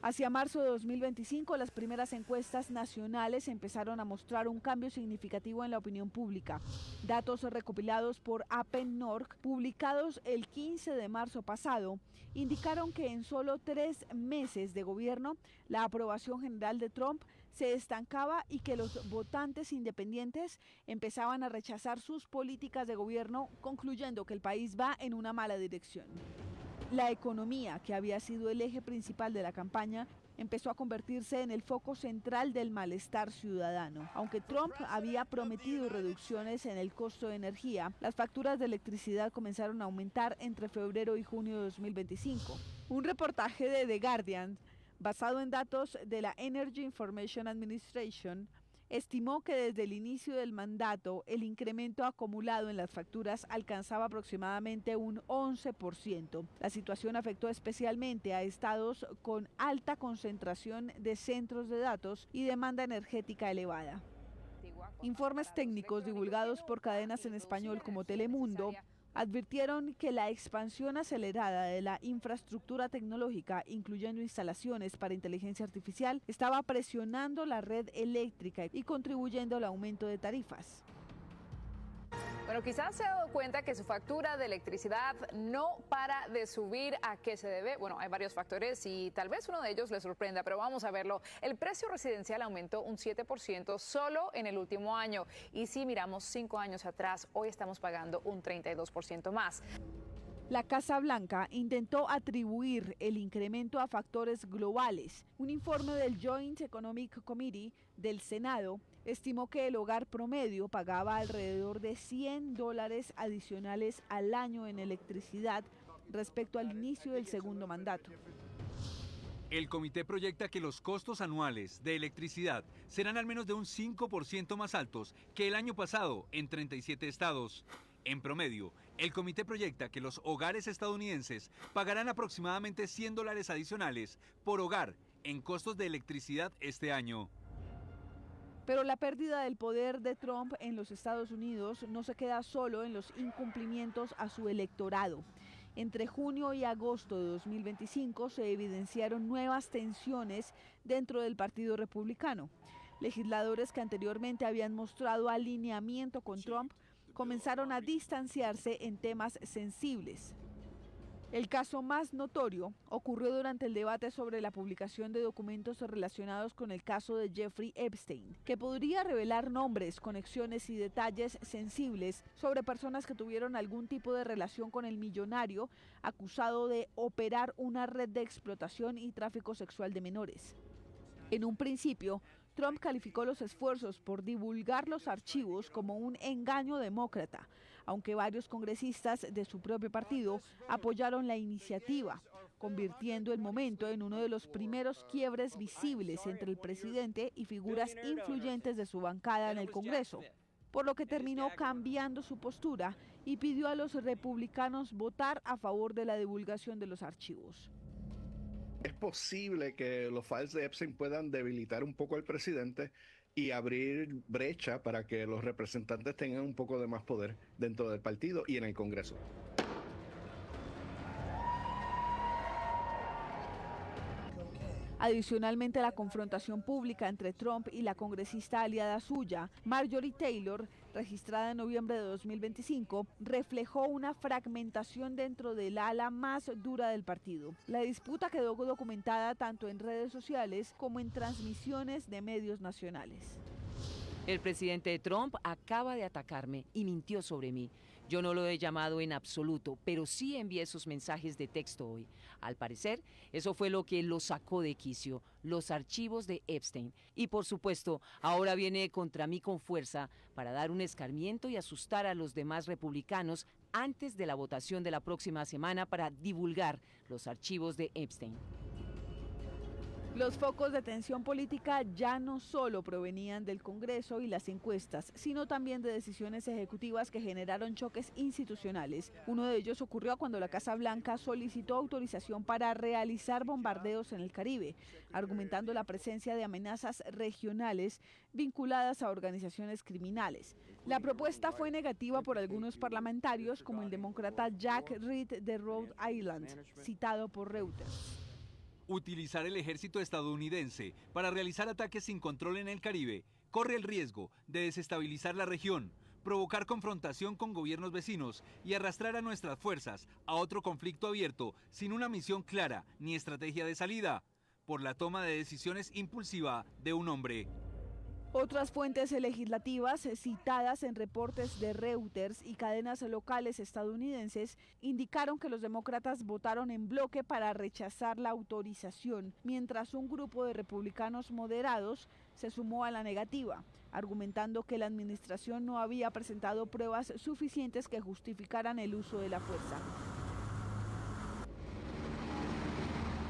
Hacia marzo de 2025, las primeras encuestas nacionales empezaron a mostrar un cambio significativo en la opinión pública. Datos recopilados por AP-NORC, publicados el 15 de marzo pasado, indicaron que en solo 3 meses de gobierno, la aprobación general de Trump se estancaba y que los votantes independientes empezaban a rechazar sus políticas de gobierno, concluyendo que el país va en una mala dirección. La economía, que había sido el eje principal de la campaña, empezó a convertirse en el foco central del malestar ciudadano. Aunque Trump había prometido reducciones en el costo de energía, las facturas de electricidad comenzaron a aumentar entre febrero y junio de 2025. Un reportaje de The Guardian, basado en datos de la Energy Information Administration, estimó que desde el inicio del mandato el incremento acumulado en las facturas alcanzaba aproximadamente un 11%. La situación afectó especialmente a estados con alta concentración de centros de datos y demanda energética elevada. Informes técnicos divulgados por cadenas en español como Telemundo advirtieron que la expansión acelerada de la infraestructura tecnológica, incluyendo instalaciones para inteligencia artificial, estaba presionando la red eléctrica y contribuyendo al aumento de tarifas. Bueno, quizás se ha dado cuenta que su factura de electricidad no para de subir. ¿A qué se debe? Bueno, hay varios factores y tal vez uno de ellos le sorprenda, pero vamos a verlo. El precio residencial aumentó un 7% solo en el último año. Y si miramos 5 años atrás, hoy estamos pagando un 32% más. La Casa Blanca intentó atribuir el incremento a factores globales. Un informe del Joint Economic Committee del Senado estimó que el hogar promedio pagaba alrededor de $100 adicionales al año en electricidad respecto al inicio del segundo mandato. El comité proyecta que los costos anuales de electricidad serán al menos de un 5% más altos que el año pasado en 37 estados. En promedio, el comité proyecta que los hogares estadounidenses pagarán aproximadamente $100 adicionales por hogar en costos de electricidad este año. Pero la pérdida del poder de Trump en los Estados Unidos no se queda solo en los incumplimientos a su electorado. Entre junio y agosto de 2025 se evidenciaron nuevas tensiones dentro del Partido Republicano. Legisladores que anteriormente habían mostrado alineamiento con Trump comenzaron a distanciarse en temas sensibles. El caso más notorio ocurrió durante el debate sobre la publicación de documentos relacionados con el caso de Jeffrey Epstein, que podría revelar nombres, conexiones y detalles sensibles sobre personas que tuvieron algún tipo de relación con el millonario acusado de operar una red de explotación y tráfico sexual de menores. En un principio, Trump calificó los esfuerzos por divulgar los archivos como un engaño demócrata, aunque varios congresistas de su propio partido apoyaron la iniciativa, convirtiendo el momento en uno de los primeros quiebres visibles entre el presidente y figuras influyentes de su bancada en el Congreso, por lo que terminó cambiando su postura y pidió a los republicanos votar a favor de la divulgación de los archivos. Es posible que los files de Epstein puedan debilitar un poco al presidente y abrir brecha para que los representantes tengan un poco de más poder dentro del partido y en el Congreso. Adicionalmente, la confrontación pública entre Trump y la congresista aliada suya, Marjorie Taylor, registrada en noviembre de 2025, reflejó una fragmentación dentro del ala más dura del partido. La disputa quedó documentada tanto en redes sociales como en transmisiones de medios nacionales. El presidente Trump acaba de atacarme y mintió sobre mí. Yo no lo he llamado en absoluto, pero sí envié esos mensajes de texto hoy. Al parecer, eso fue lo que lo sacó de quicio, los archivos de Epstein. Y por supuesto, ahora viene contra mí con fuerza para dar un escarmiento y asustar a los demás republicanos antes de la votación de la próxima semana para divulgar los archivos de Epstein. Los focos de tensión política ya no solo provenían del Congreso y las encuestas, sino también de decisiones ejecutivas que generaron choques institucionales. Uno de ellos ocurrió cuando la Casa Blanca solicitó autorización para realizar bombardeos en el Caribe, argumentando la presencia de amenazas regionales vinculadas a organizaciones criminales. La propuesta fue negativa por algunos parlamentarios, como el demócrata Jack Reed de Rhode Island, citado por Reuters. Utilizar el ejército estadounidense para realizar ataques sin control en el Caribe corre el riesgo de desestabilizar la región, provocar confrontación con gobiernos vecinos y arrastrar a nuestras fuerzas a otro conflicto abierto sin una misión clara ni estrategia de salida. por la toma de decisiones impulsiva de un hombre. Otras fuentes legislativas citadas en reportes de Reuters y cadenas locales estadounidenses indicaron que los demócratas votaron en bloque para rechazar la autorización, mientras un grupo de republicanos moderados se sumó a la negativa, argumentando que la administración no había presentado pruebas suficientes que justificaran el uso de la fuerza.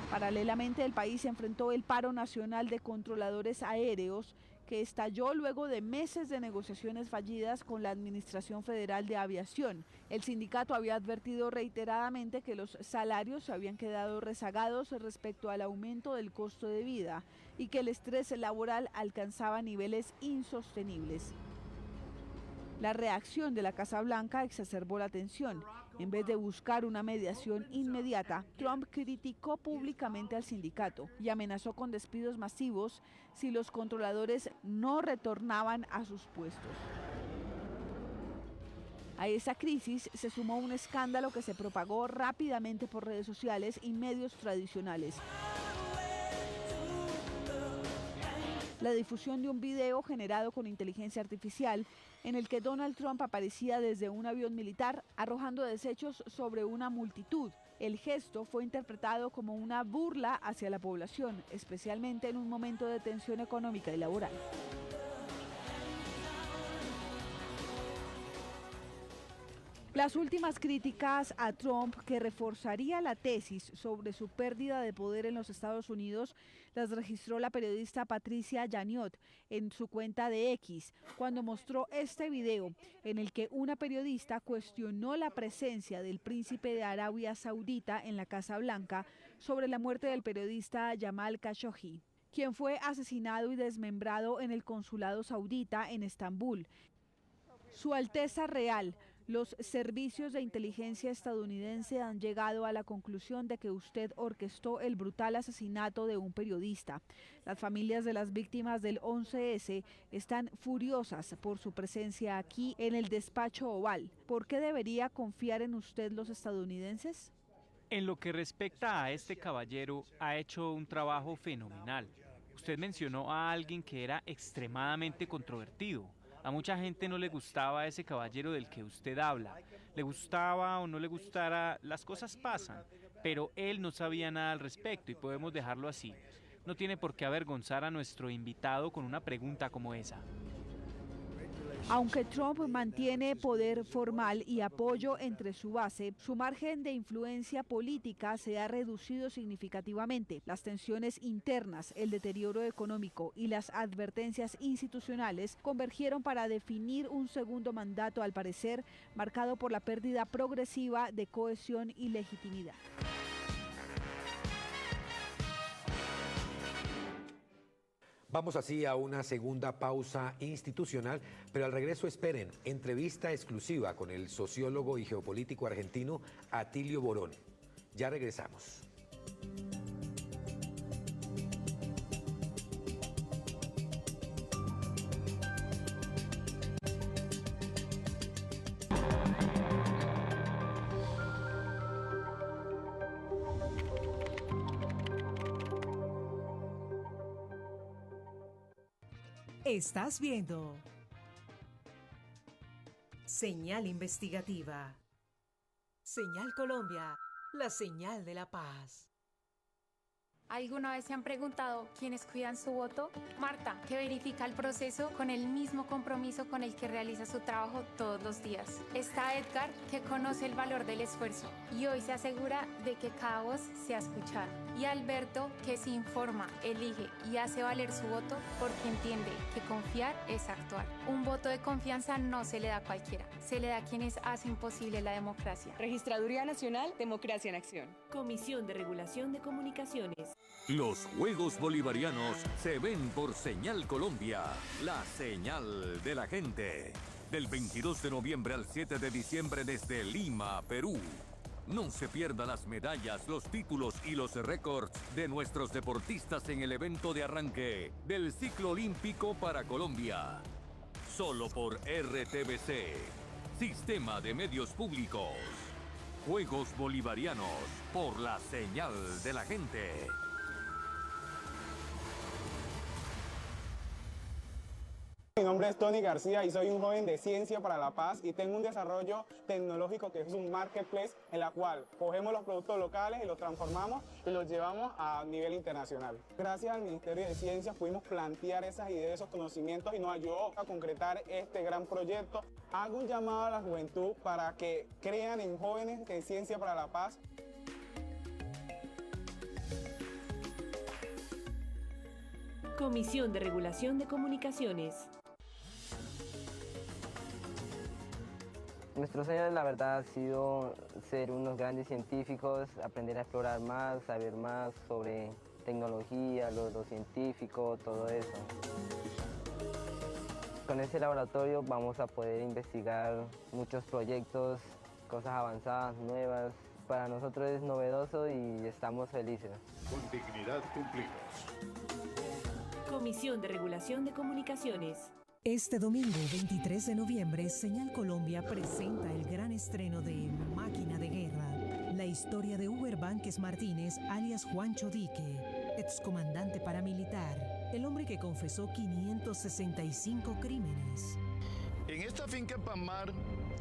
Paralelamente, el país enfrentó el paro nacional de controladores aéreos, que estalló luego de meses de negociaciones fallidas con la Administración Federal de Aviación. El sindicato había advertido reiteradamente que los salarios se habían quedado rezagados respecto al aumento del costo de vida y que el estrés laboral alcanzaba niveles insostenibles. La reacción de la Casa Blanca exacerbó la tensión. En vez de buscar una mediación inmediata, Trump criticó públicamente al sindicato y amenazó con despidos masivos si los controladores no retornaban a sus puestos. A esa crisis se sumó un escándalo que se propagó rápidamente por redes sociales y medios tradicionales. La difusión de un video generado con inteligencia artificial en el que Donald Trump aparecía desde un avión militar arrojando desechos sobre una multitud. El gesto fue interpretado como una burla hacia la población, especialmente en un momento de tensión económica y laboral. Las últimas críticas a Trump, que reforzaría la tesis sobre su pérdida de poder en los Estados Unidos, las registró la periodista Patricia Yaniot en su cuenta de X, cuando mostró este video en el que una periodista cuestionó la presencia del príncipe de Arabia Saudita en la Casa Blanca sobre la muerte del periodista Jamal Khashoggi, quien fue asesinado y desmembrado en el consulado saudita en Estambul. Su Alteza Real, los servicios de inteligencia estadounidense han llegado a la conclusión de que usted orquestó el brutal asesinato de un periodista. Las familias de las víctimas del 11S están furiosas por su presencia aquí en el despacho Oval. ¿Por qué debería confiar en usted los estadounidenses? En lo que respecta a este caballero, ha hecho un trabajo fenomenal. Usted mencionó a alguien que era extremadamente controvertido. A mucha gente no le gustaba ese caballero del que usted habla. Le gustaba o no le gustara, las cosas pasan. Pero él no sabía nada al respecto y podemos dejarlo así. No tiene por qué avergonzar a nuestro invitado con una pregunta como esa. Aunque Trump mantiene poder formal y apoyo entre su base, su margen de influencia política se ha reducido significativamente. Las tensiones internas, el deterioro económico y las advertencias institucionales convergieron para definir un segundo mandato, al parecer, marcado por la pérdida progresiva de cohesión y legitimidad. Vamos así a una segunda pausa institucional, pero al regreso esperen entrevista exclusiva con el sociólogo y geopolítico argentino Atilio Borón. Ya regresamos. Estás viendo Señal Investigativa. Señal Colombia, la señal de la paz. ¿Alguna vez se han preguntado quiénes cuidan su voto? Marta, que verifica el proceso con el mismo compromiso con el que realiza su trabajo todos los días. Está Edgar, que conoce el valor del esfuerzo y hoy se asegura de que cada voz sea escuchada. Y Alberto, que se informa, elige y hace valer su voto porque entiende que confiar es actuar. Un voto de confianza no se le da a cualquiera, se le da a quienes hacen posible la democracia. Registraduría Nacional, Democracia en Acción. Comisión de Regulación de Comunicaciones. Los Juegos Bolivarianos se ven por Señal Colombia, la señal de la gente. Del 22 de noviembre al 7 de diciembre desde Lima, Perú. No se pierda las medallas, los títulos y los récords de nuestros deportistas en el evento de arranque del ciclo olímpico para Colombia. Solo por RTBC, Sistema de Medios Públicos. Juegos Bolivarianos por la señal de la gente. Mi nombre es Tony García y soy un joven de Ciencia para la Paz y tengo un desarrollo tecnológico que es un marketplace en la cual cogemos los productos locales y los transformamos y los llevamos a nivel internacional. Gracias al Ministerio de Ciencia pudimos plantear esas ideas, esos conocimientos y nos ayudó a concretar este gran proyecto. Hago un llamado a la juventud para que crean en jóvenes de Ciencia para la Paz. Comisión de Regulación de Comunicaciones. Nuestro sueño, la verdad, ha sido ser unos grandes científicos, aprender a explorar más, saber más sobre tecnología, lo científico, todo eso. Con este laboratorio vamos a poder investigar muchos proyectos, cosas avanzadas, nuevas. Para nosotros es novedoso y estamos felices. Con dignidad cumplimos. Comisión de Regulación de Comunicaciones. Este domingo 23 de noviembre, Señal Colombia presenta el gran estreno de Máquina de Guerra, la historia de Uber Vánquez Martínez, alias Juancho Dique, excomandante paramilitar, el hombre que confesó 565 crímenes. En esta finca en Palmar,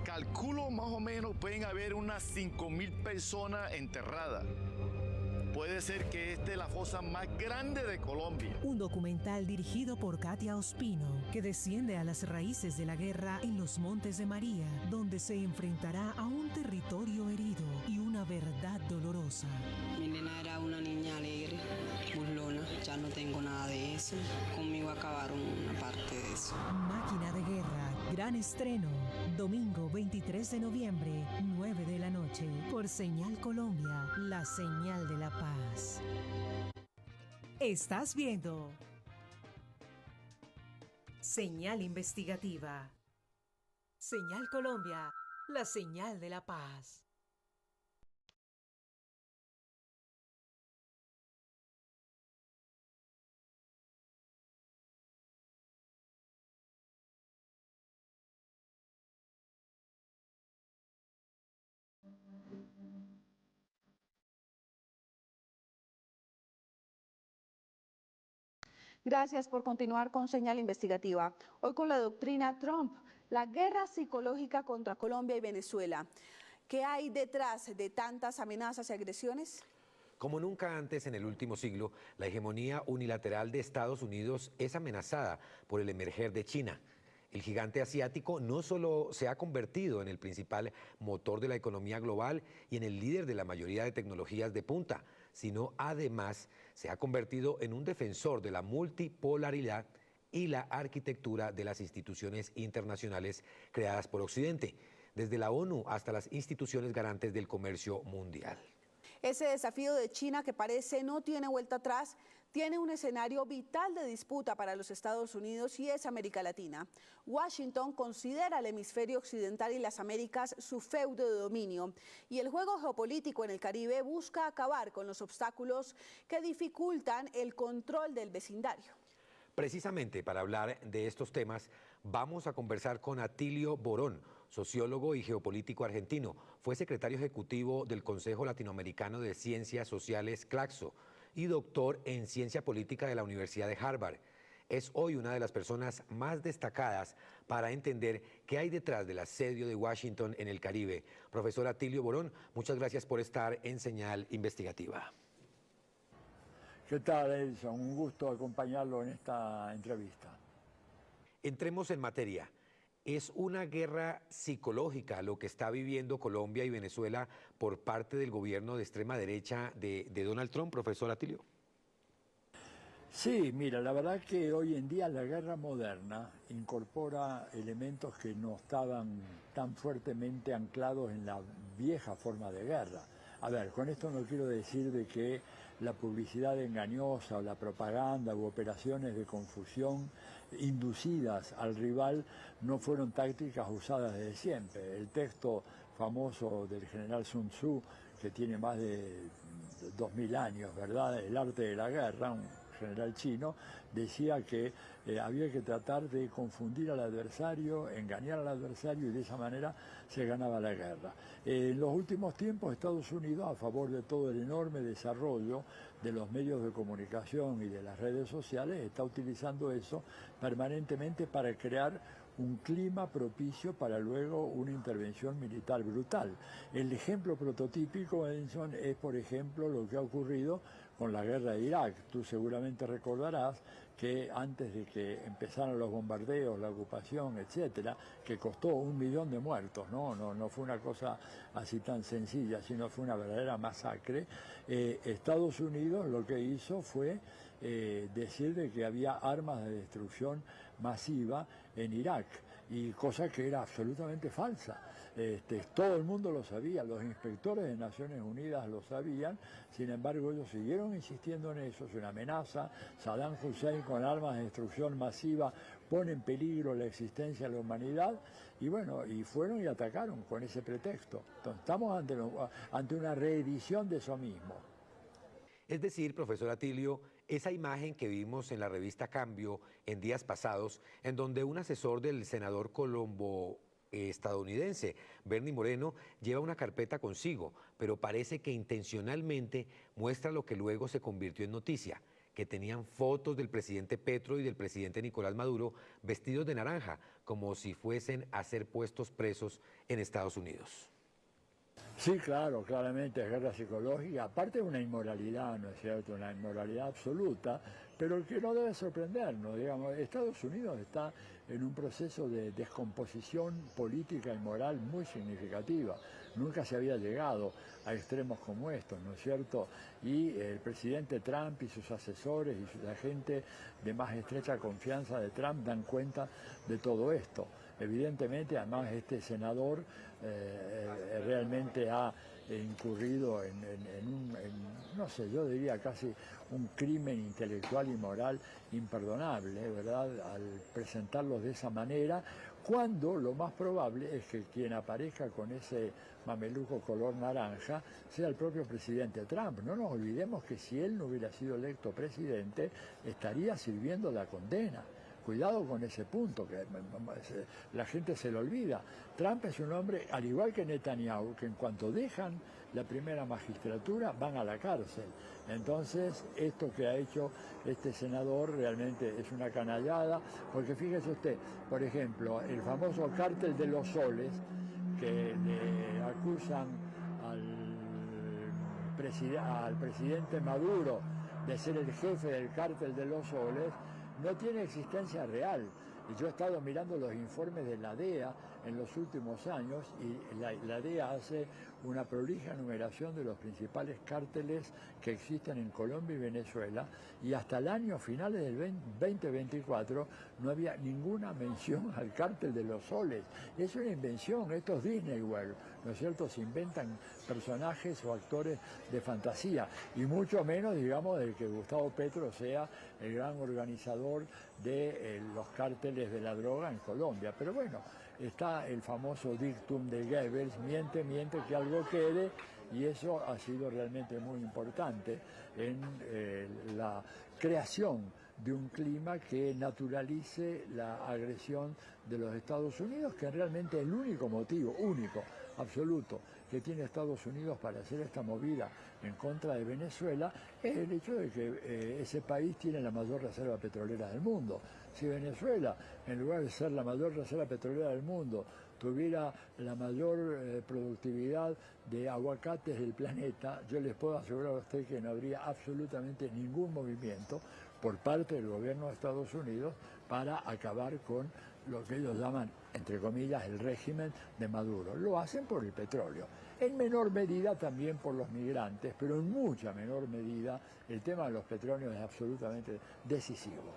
calculo más o menos pueden haber unas 5.000 personas enterradas. Puede ser que esta es la fosa más grande de Colombia. Un documental dirigido por Katia Ospino, que desciende a las raíces de la guerra en los Montes de María, donde se enfrentará a un territorio herido y una verdad dolorosa. Mi nena era una niña alegre, burlona, ya no tengo nada de eso. Conmigo acabaron una parte de eso. Máquina de Guerra, gran estreno, domingo 23 de noviembre, 9 de la noche, por Señal Colombia, la señal de la paz. Estás viendo Señal Investigativa. Señal Colombia, la señal de la paz. Gracias por continuar con Señal Investigativa. Hoy con la doctrina Trump, la guerra psicológica contra Colombia y Venezuela. ¿Qué hay detrás de tantas amenazas y agresiones? Como nunca antes en el último siglo, la hegemonía unilateral de Estados Unidos es amenazada por el emerger de China. El gigante asiático no solo se ha convertido en el principal motor de la economía global y en el líder de la mayoría de tecnologías de punta, sino además se ha convertido en un defensor de la multipolaridad y la arquitectura de las instituciones internacionales creadas por Occidente, desde la ONU hasta las instituciones garantes del comercio mundial. Ese desafío de China, que parece no tiene vuelta atrás, tiene un escenario vital de disputa para los Estados Unidos y es América Latina. Washington considera el hemisferio occidental y las Américas su feudo de dominio y el juego geopolítico en el Caribe busca acabar con los obstáculos que dificultan el control del vecindario. Precisamente para hablar de estos temas, vamos a conversar con Atilio Borón, sociólogo y geopolítico argentino. Fue secretario ejecutivo del Consejo Latinoamericano de Ciencias Sociales, CLACSO, y doctor en Ciencia Política de la Universidad de Harvard. Es hoy una de las personas más destacadas para entender qué hay detrás del asedio de Washington en el Caribe. Profesor Atilio Borón, muchas gracias por estar en Señal Investigativa. ¿Qué tal, Edison? Un gusto acompañarlo en esta entrevista. Entremos en materia. ¿Es una guerra psicológica lo que está viviendo Colombia y Venezuela por parte del gobierno de extrema derecha de Donald Trump, profesor Atilio? Sí, mira, la verdad que hoy en día la guerra moderna incorpora elementos que no estaban tan fuertemente anclados en la vieja forma de guerra. A ver, con esto no quiero decir de que la publicidad engañosa o la propaganda u operaciones de confusión inducidas al rival no fueron tácticas usadas desde siempre. El texto famoso del general Sun Tzu, que tiene más de 2000 años, ¿verdad? El arte de la guerra, un general chino, decía que había que tratar de confundir al adversario, engañar al adversario y de esa manera se ganaba la guerra. En los últimos tiempos Estados Unidos, a favor de todo el enorme desarrollo de los medios de comunicación y de las redes sociales, está utilizando eso permanentemente para crear un clima propicio para luego una intervención militar brutal. El ejemplo prototípico, Edison, es por ejemplo lo que ha ocurrido con la guerra de Irak. Tú seguramente recordarás que antes de que empezaran los bombardeos, la ocupación, etcétera, que costó 1 millón de muertos, no fue una cosa así tan sencilla, sino fue una verdadera masacre. Estados Unidos lo que hizo fue decir de que había armas de destrucción masiva en Irak, y cosa que era absolutamente falsa. Todo el mundo lo sabía, los inspectores de Naciones Unidas lo sabían, sin embargo ellos siguieron insistiendo en eso, es una amenaza. Saddam Hussein con armas de destrucción masiva pone en peligro la existencia de la humanidad, y bueno, y fueron y atacaron con ese pretexto. Entonces estamos ante una reedición de eso mismo. Es decir, profesor Atilio, esa imagen que vimos en la revista Cambio en días pasados, en donde un asesor del senador colombo estadounidense, Bernie Moreno, lleva una carpeta consigo, pero parece que intencionalmente muestra lo que luego se convirtió en noticia, que tenían fotos del presidente Petro y del presidente Nicolás Maduro vestidos de naranja, como si fuesen a ser puestos presos en Estados Unidos. Sí, claro, claramente es guerra psicológica, aparte de una inmoralidad, ¿no es cierto?, una inmoralidad absoluta, pero que no debe sorprendernos, digamos. Estados Unidos está en un proceso de descomposición política y moral muy significativa. Nunca se había llegado a extremos como estos, ¿no es cierto? Y el presidente Trump y sus asesores y la gente de más estrecha confianza de Trump dan cuenta de todo esto. Evidentemente, además, este senador realmente ha incurrido en no sé, yo diría casi un crimen intelectual y moral imperdonable, ¿verdad?, al presentarlos de esa manera, cuando lo más probable es que quien aparezca con ese mameluco color naranja sea el propio presidente Trump. No nos olvidemos que si él no hubiera sido electo presidente, estaría sirviendo la condena. Cuidado con ese punto, que la gente se lo olvida. Trump es un hombre, al igual que Netanyahu, que en cuanto dejan la primera magistratura van a la cárcel. Entonces, esto que ha hecho este senador realmente es una canallada, porque fíjese usted, por ejemplo, el famoso cártel de los soles, que le acusan al presidente Maduro de ser el jefe del cártel de los soles, no tiene existencia real. Yo he estado mirando los informes de la DEA en los últimos años, y la DEA hace una prolija enumeración de los principales cárteles que existen en Colombia y Venezuela, y hasta el año finales del 2024 no había ninguna mención al cártel de los soles. Es una invención, esto es Disney World, ¿no es cierto? Se inventan personajes o actores de fantasía, y mucho menos, digamos, de que Gustavo Petro sea el gran organizador de los cárteles de la droga en Colombia. Pero bueno, está el famoso dictum de Goebbels, miente, miente, que algo quede, y eso ha sido realmente muy importante en la creación de un clima que naturalice la agresión de los Estados Unidos, que realmente el único motivo, único, absoluto, que tiene Estados Unidos para hacer esta movida en contra de Venezuela es el hecho de que ese país tiene la mayor reserva petrolera del mundo. Si Venezuela, en lugar de ser la mayor reserva petrolera del mundo, tuviera la mayor productividad de aguacates del planeta, yo les puedo asegurar a usted que no habría absolutamente ningún movimiento por parte del gobierno de Estados Unidos para acabar con lo que ellos llaman, entre comillas, el régimen de Maduro. Lo hacen por el petróleo, en menor medida también por los migrantes, pero en mucha menor medida el tema de los petróleos es absolutamente decisivo.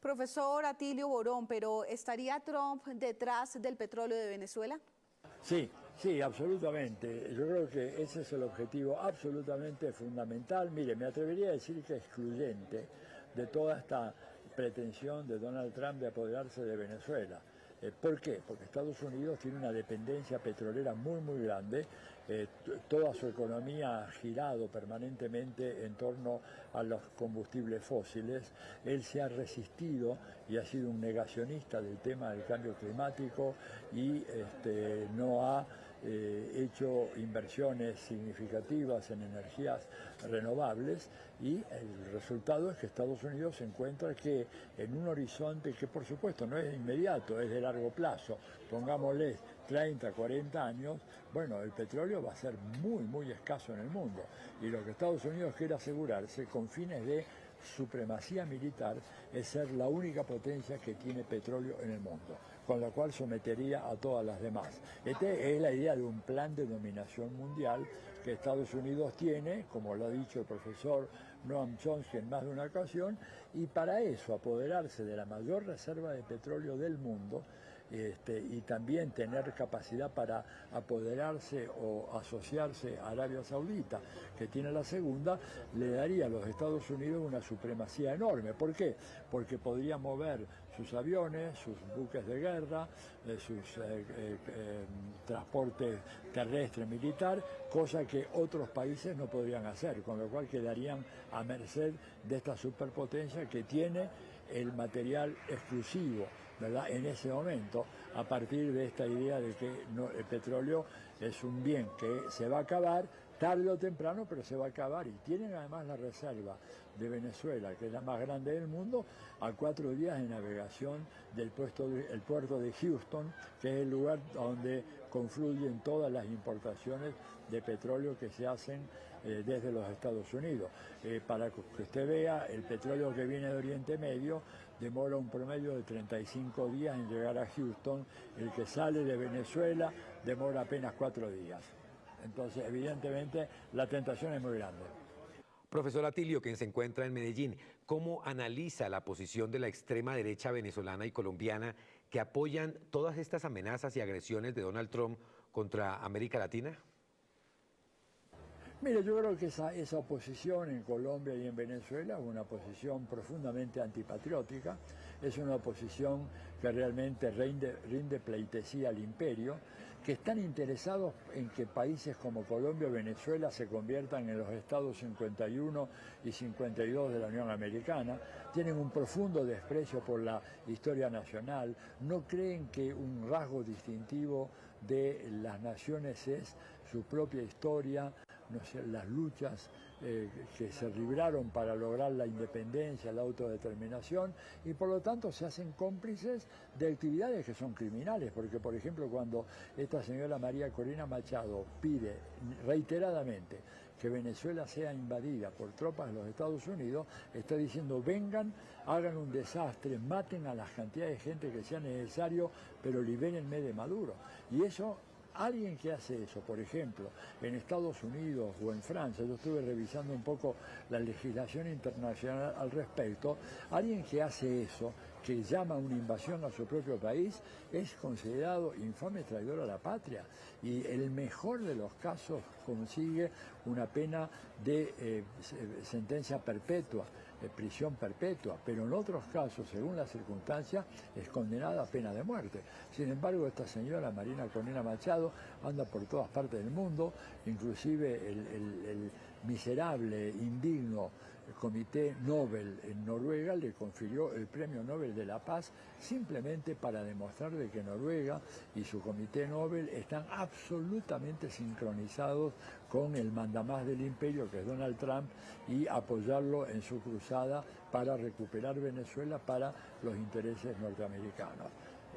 Profesor Atilio Borón, pero ¿estaría Trump detrás del petróleo de Venezuela? Sí, sí, absolutamente. Yo creo que ese es el objetivo absolutamente fundamental. Mire, me atrevería a decir que excluyente de toda esta pretensión de Donald Trump de apoderarse de Venezuela. ¿Por qué? Porque Estados Unidos tiene una dependencia petrolera muy grande. Toda su economía ha girado permanentemente en torno a los combustibles fósiles. Él se ha resistido y ha sido un negacionista del tema del cambio climático y no ha hecho inversiones significativas en energías renovables, y el resultado es que Estados Unidos se encuentra que en un horizonte que por supuesto no es inmediato, es de largo plazo, pongámosle 30, 40 años, bueno, el petróleo va a ser muy escaso en el mundo, y lo que Estados Unidos quiere asegurarse con fines de supremacía militar es ser la única potencia que tiene petróleo en el mundo, con la cual sometería a todas las demás. Esta es la idea de un plan de dominación mundial que Estados Unidos tiene, como lo ha dicho el profesor Noam Chomsky en más de una ocasión, y para eso apoderarse de la mayor reserva de petróleo del mundo, y también tener capacidad para apoderarse o asociarse a Arabia Saudita, que tiene la segunda, le daría a los Estados Unidos una supremacía enorme. ¿Por qué? Porque podría mover sus aviones, sus buques de guerra, sus transportes terrestre militar, cosa que otros países no podrían hacer, con lo cual quedarían a merced de esta superpotencia que tiene el material exclusivo, ¿verdad?, en ese momento, a partir de esta idea de que el petróleo es un bien que se va a acabar, tarde o temprano, pero se va a acabar. Y tienen además la reserva de Venezuela, que es la más grande del mundo, a 4 días de navegación del puerto de Houston, que es el lugar donde confluyen todas las importaciones de petróleo que se hacen desde los Estados Unidos. Para que usted vea, el petróleo que viene de Oriente Medio demora un promedio de 35 días en llegar a Houston. El que sale de Venezuela demora apenas 4 días. Entonces, evidentemente, la tentación es muy grande. Profesor Atilio, quien se encuentra en Medellín, ¿cómo analiza la posición de la extrema derecha venezolana y colombiana que apoyan todas estas amenazas y agresiones de Donald Trump contra América Latina? Mire, yo creo que esa oposición en Colombia y en Venezuela es una oposición profundamente antipatriótica, es una oposición que realmente rinde pleitesía al imperio, que están interesados en que países como Colombia o Venezuela se conviertan en los estados 51 y 52 de la Unión Americana, tienen un profundo desprecio por la historia nacional, no creen que un rasgo distintivo de las naciones es su propia historia, no sé, las luchas que se libraron para lograr la independencia, la autodeterminación, y por lo tanto se hacen cómplices de actividades que son criminales, porque por ejemplo cuando esta señora María Corina Machado pide reiteradamente que Venezuela sea invadida por tropas de los Estados Unidos, está diciendo vengan, hagan un desastre, maten a las cantidades de gente que sea necesario, pero libérenme de Maduro. Y eso, alguien que hace eso, por ejemplo, en Estados Unidos o en Francia, yo estuve revisando un poco la legislación internacional al respecto, alguien que hace eso, que llama a una invasión a su propio país, es considerado infame traidor a la patria. Y el mejor de los casos consigue una pena de sentencia perpetua, prisión perpetua, pero en otros casos, según las circunstancias, es condenada a pena de muerte. Sin embargo, esta señora Marina Corina Machado anda por todas partes del mundo, inclusive el miserable, indigno Comité Nobel en Noruega le confirió el Premio Nobel de la Paz simplemente para demostrar de que Noruega y su Comité Nobel están absolutamente sincronizados con el mandamás del imperio, que es Donald Trump, y apoyarlo en su cruzada para recuperar Venezuela para los intereses norteamericanos.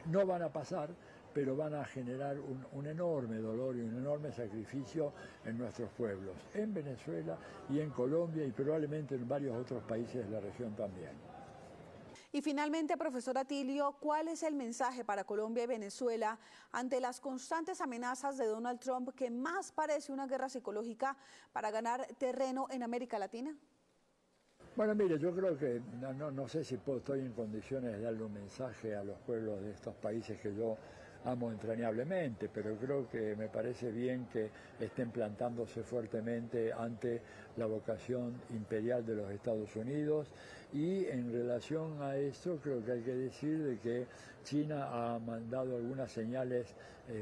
No van a pasar, pero van a generar un enorme dolor y un enorme sacrificio en nuestros pueblos, en Venezuela y en Colombia y probablemente en varios otros países de la región también. Y finalmente, profesor Atilio, ¿cuál es el mensaje para Colombia y Venezuela ante las constantes amenazas de Donald Trump, que más parece una guerra psicológica para ganar terreno en América Latina? Bueno, mire, yo creo que no sé si estoy en condiciones de darle un mensaje a los pueblos de estos países que yo amo entrañablemente, pero creo que me parece bien que estén plantándose fuertemente ante la vocación imperial de los Estados Unidos. Y en relación a eso creo que hay que decir de que China ha mandado algunas señales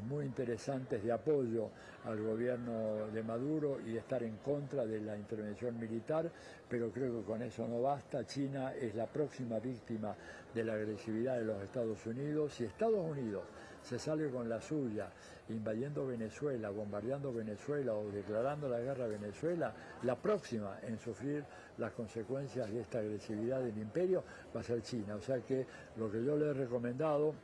muy interesantes de apoyo al gobierno de Maduro y estar en contra de la intervención militar, pero creo que con eso no basta. China es la próxima víctima de la agresividad de los Estados Unidos. Si Estados Unidos se sale con la suya, invadiendo Venezuela, bombardeando Venezuela o declarando la guerra a Venezuela, la próxima en sufrir las consecuencias de esta agresividad del imperio va a ser China. O sea que lo que yo le he recomendado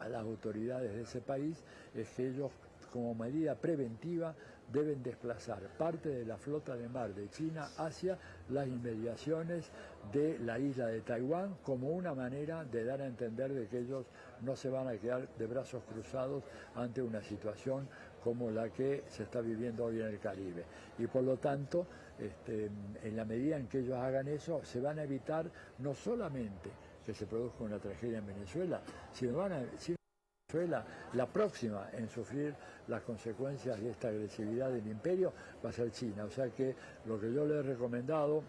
a las autoridades de ese país es que ellos, como medida preventiva, deben desplazar parte de la flota de mar de China hacia las inmediaciones de la isla de Taiwán, como una manera de dar a entender de que ellos no se van a quedar de brazos cruzados ante una situación como la que se está viviendo hoy en el Caribe. Y por lo tanto, en la medida en que ellos hagan eso, se van a evitar no solamente que se produzca una tragedia en Venezuela, sino la próxima en sufrir las consecuencias de esta agresividad del imperio va a ser China. O sea que lo que yo le he recomendado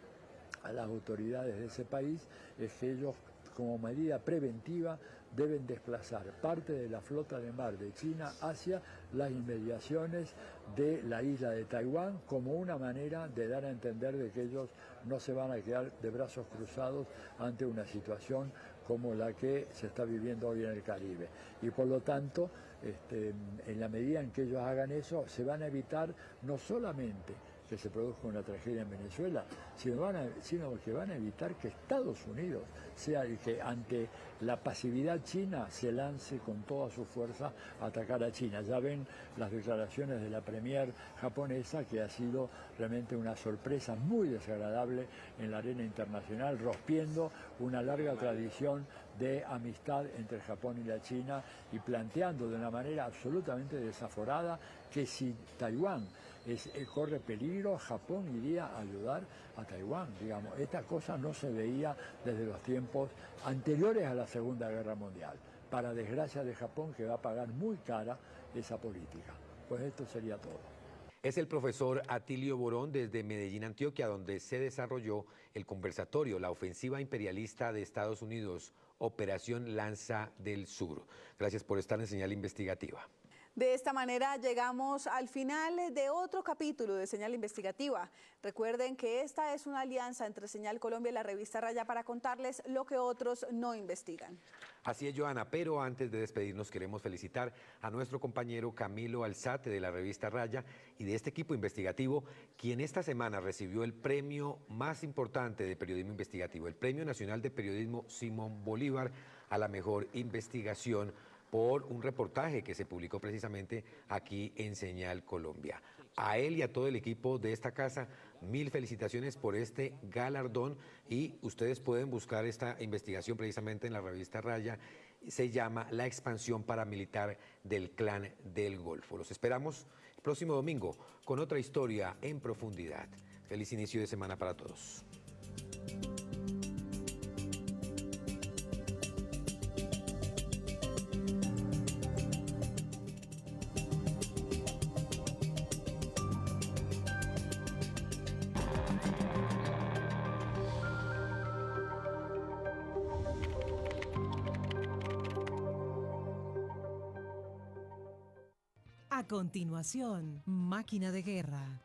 a las autoridades de ese país es que ellos, como medida preventiva, deben desplazar parte de la flota de mar de China hacia las inmediaciones de la isla de Taiwán, como una manera de dar a entender de que ellos no se van a quedar de brazos cruzados ante una situación como la que se está viviendo hoy en el Caribe. Y por lo tanto, en la medida en que ellos hagan eso, se van a evitar no solamente que se produzca una tragedia en Venezuela, sino que van a evitar que Estados Unidos sea el que ante la pasividad china se lance con toda su fuerza a atacar a China. Ya ven las declaraciones de la premier japonesa, que ha sido realmente una sorpresa muy desagradable en la arena internacional, rompiendo una larga tradición de amistad entre Japón y la China y planteando de una manera absolutamente desaforada que si Taiwán corre peligro, Japón iría a ayudar a Taiwán. Digamos, esta cosa no se veía desde los tiempos anteriores a la Segunda Guerra Mundial, para desgracia de Japón, que va a pagar muy cara esa política. Pues esto sería todo. Es el profesor Atilio Borón desde Medellín, Antioquia, donde se desarrolló el conversatorio La ofensiva imperialista de Estados Unidos, Operación Lanza del Sur. Gracias por estar en Señal Investigativa. De esta manera llegamos al final de otro capítulo de Señal Investigativa. Recuerden que esta es una alianza entre Señal Colombia y la revista Raya para contarles lo que otros no investigan. Así es, Joana, pero antes de despedirnos queremos felicitar a nuestro compañero Camilo Alzate de la revista Raya y de este equipo investigativo, quien esta semana recibió el premio más importante de periodismo investigativo, el Premio Nacional de Periodismo Simón Bolívar a la mejor investigación, por un reportaje que se publicó precisamente aquí en Señal Colombia. A él y a todo el equipo de esta casa, mil felicitaciones por este galardón, y ustedes pueden buscar esta investigación precisamente en la revista Raya. Se llama La expansión paramilitar del Clan del Golfo. Los esperamos el próximo domingo con otra historia en profundidad. Feliz inicio de semana para todos. A continuación, Máquina de Guerra.